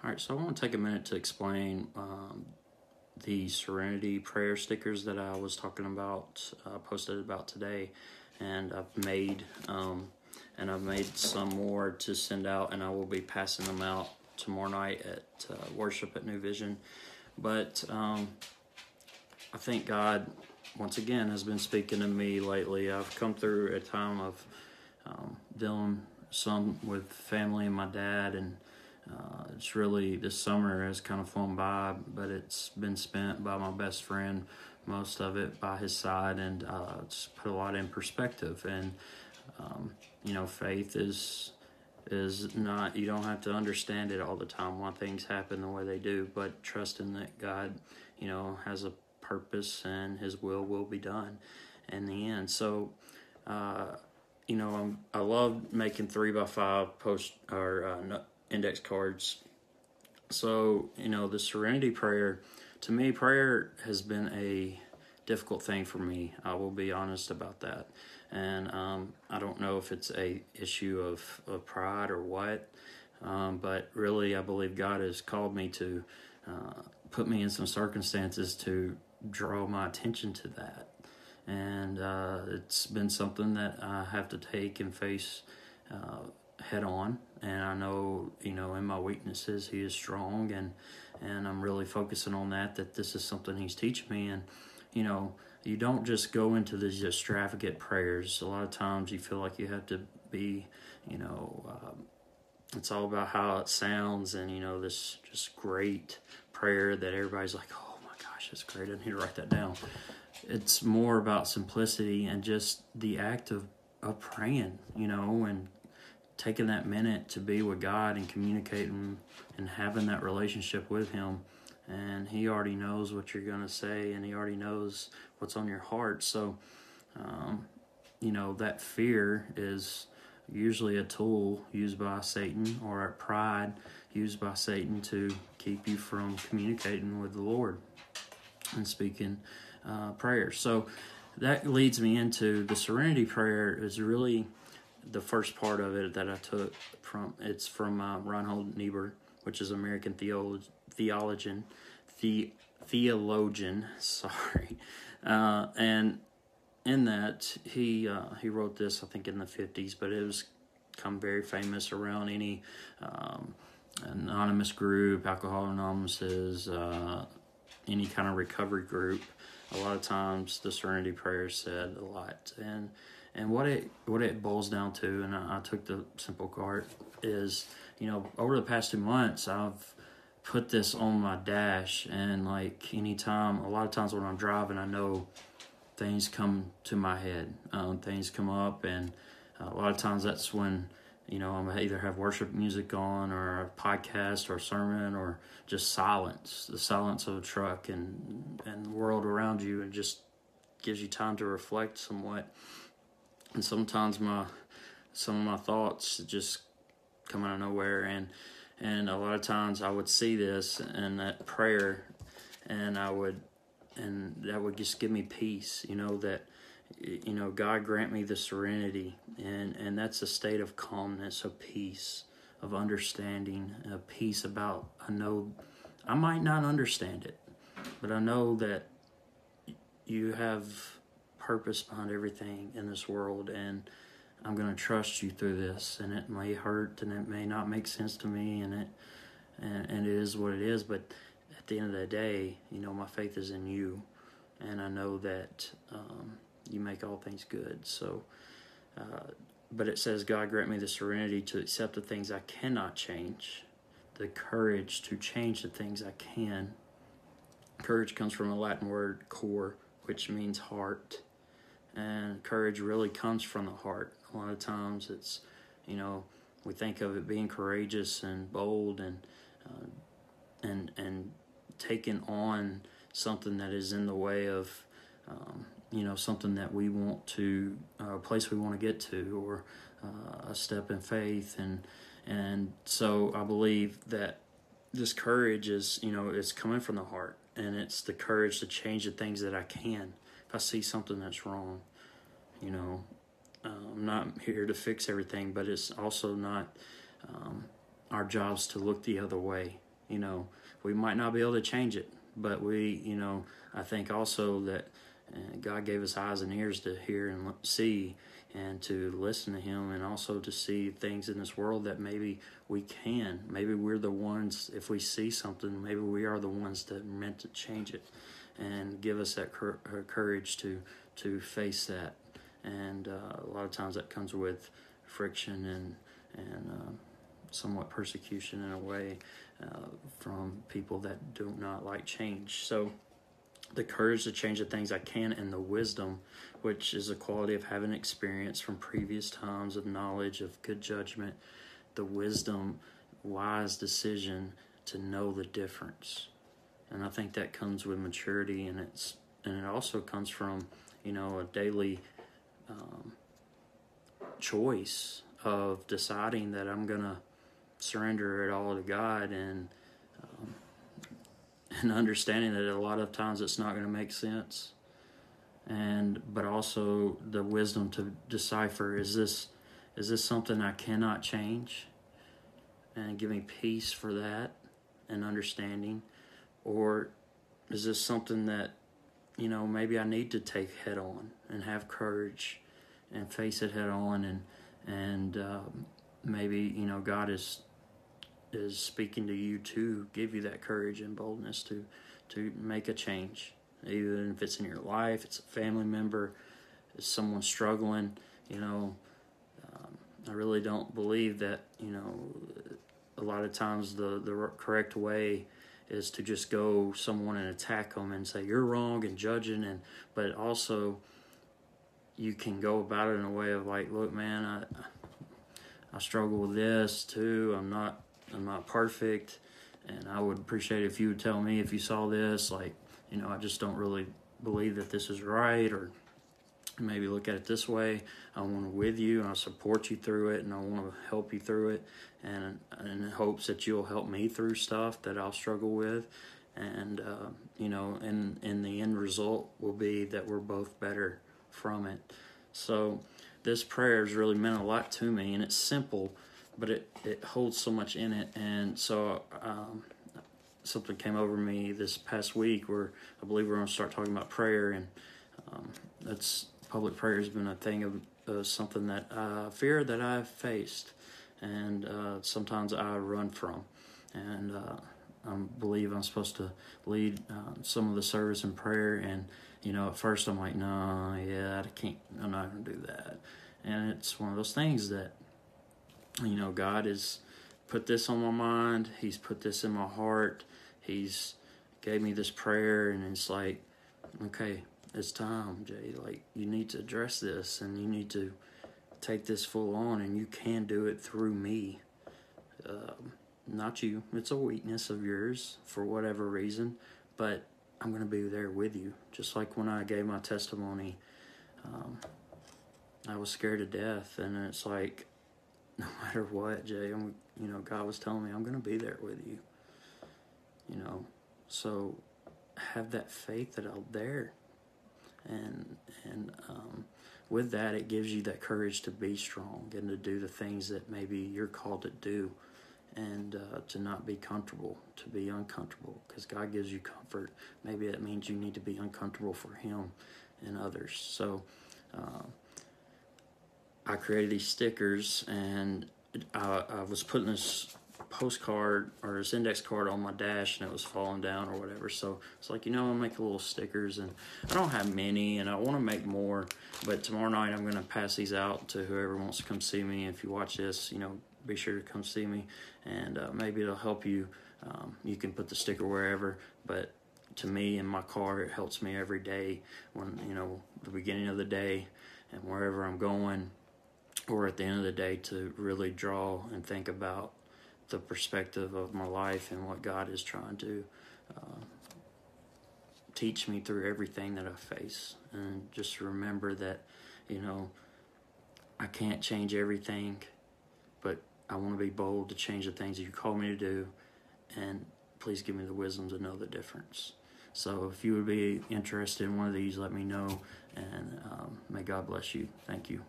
All right, so I want to take a minute to explain the Serenity prayer stickers that I was talking about, posted about today, and I've made some more to send out, and I will be passing them out tomorrow night at worship at New Vision. But I think God, once again, has been speaking to me lately. I've come through a time of dealing some with family and my dad, and it's really, this summer has kind of flown by, but it's been spent by my best friend, most of it by his side, and it's put a lot in perspective. And faith is not, you don't have to understand it all the time why things happen the way they do, but trusting that God, has a purpose and His will be done in the end. So, I love making 3x5 post or index cards. So, the Serenity prayer, to me, prayer has been a difficult thing for me. I will be honest about that. And I don't know if it's a issue of pride or what, but really I believe God has called me to put me in some circumstances to draw my attention to that. And it's been something that I have to take and face head on. And I know, in my weaknesses, He is strong, and I'm really focusing on that this is something He's teaching me. And, you don't just go into these extravagant prayers. A lot of times you feel like you have to be, it's all about how it sounds, and, this just great prayer that everybody's like, oh my gosh, that's great, I need to write that down. It's more about simplicity and just the act of praying, and taking that minute to be with God and communicating and having that relationship with Him. And He already knows what you're going to say, and He already knows what's on your heart. So, that fear is usually a tool used by Satan, or pride used by Satan to keep you from communicating with the Lord and speaking prayers. So that leads me into the Serenity prayer. Is really the first part of it that I took from. It's from Reinhold Niebuhr, which is American theologian. Sorry, and in that he wrote this, I think, in the 50s, but it was become very famous around any anonymous group, Alcohol Anonymous, any kind of recovery group. A lot of times the Serenity prayer said a lot, and what it boils down to, and I took the simple part, is over the past 2 months I've put this on my dash, and like anytime, a lot of times when I'm driving, I know things come to my head, things come up, and a lot of times that's when I either have worship music on, or a podcast, or a sermon, or just silence, the silence of a truck and the world around you, and just gives you time to reflect somewhat. And sometimes some of my thoughts just come out of nowhere, and a lot of times I would see this and that prayer, and that would just give me peace, that God grant me the serenity, and that's a state of calmness, of peace, of understanding, of peace about, I know I might not understand it, but I know that you have purpose behind everything in this world, and I'm going to trust you through this, and it may hurt, and it may not make sense to me, and it is what it is, but at the end of the day, my faith is in you, and I know that you make all things good. So, but it says, God grant me the serenity to accept the things I cannot change, the courage to change the things I can. Courage comes from the Latin word cor, which means heart, and courage really comes from the heart. A lot of times it's, we think of it being courageous and bold and taking on something that is in the way of, something that we want to, a place we want to get to, or a step in faith. And so I believe that this courage is, it's coming from the heart, and it's the courage to change the things that I can. If I see something that's wrong, I'm not here to fix everything, but it's also not our jobs to look the other way. we might not be able to change it, but I think also that God gave us eyes and ears to hear and see and to listen to Him, and also to see things in this world that maybe we can. Maybe we're the ones, if we see something, maybe we are the ones that are meant to change it, and give us that courage to face that. And a lot of times that comes with friction and somewhat persecution in a way from people that do not like change. So the courage to change the things I can, and the wisdom, which is a quality of having experience from previous times, of knowledge, of good judgment, the wisdom, wise decision to know the difference. And I think that comes with maturity, and it also comes from a daily choice of deciding that I'm gonna surrender it all to God, and understanding that a lot of times it's not going to make sense, but also the wisdom to decipher, is this something I cannot change, and give me peace for that and understanding, or is this something that maybe I need to take head on and have courage and face it head on, and maybe God is speaking to you to give you that courage and boldness to make a change, even if it's in your life, it's a family member, it's someone struggling. I really don't believe that a lot of times the correct way is to just go someone and attack them and say you're wrong and judging, but also you can go about it in a way of like, look, man, I struggle with this too. I'm not perfect, and I would appreciate it if you would tell me if you saw this, like, I just don't really believe that this is right, or maybe look at it this way. I want to with you, and I support you through it, and I want to help you through it, and in hopes that you'll help me through stuff that I'll struggle with, and and the end result will be that we're both better from it. So this prayer has really meant a lot to me, and it's simple, but it holds so much in it. And so something came over me this past week where I believe we're going to start talking about prayer, and that's public prayer has been a thing of something that I fear that I've faced, and sometimes I run from, and I believe I'm supposed to lead some of the service in prayer, and at first I'm like, no, yeah, I'm not going to do that. And it's one of those things that God has put this on my mind. He's put this in my heart. He's gave me this prayer, and it's like, okay, it's time, Jay. Like, you need to address this, and you need to take this full on, and you can do it through me. Not you. It's a weakness of yours for whatever reason, but I'm going to be there with you. Just like when I gave my testimony, I was scared to death, and it's like, no matter what, Jay, God was telling me I'm going to be there with you. So have that faith that I'm there, and with that, it gives you that courage to be strong and to do the things that maybe you're called to do, and to not be comfortable, to be uncomfortable, because God gives you comfort. Maybe that means you need to be uncomfortable for Him and others. So I created these stickers, and I was putting this postcard or this index card on my dash, and it was falling down or whatever. So it's like, I'll make little stickers, and I don't have many, and I want to make more, but tomorrow night I'm going to pass these out to whoever wants to come see me. If you watch this, be sure to come see me, and maybe it'll help you. You can put the sticker wherever, but to me, in my car, it helps me every day when, the beginning of the day and wherever I'm going, or at the end of the day, to really draw and think about the perspective of my life and what God is trying to teach me through everything that I face. And just remember that, I can't change everything, but I want to be bold to change the things that you call me to do, and please give me the wisdom to know the difference. So if you would be interested in one of these, let me know, and may God bless you. Thank you.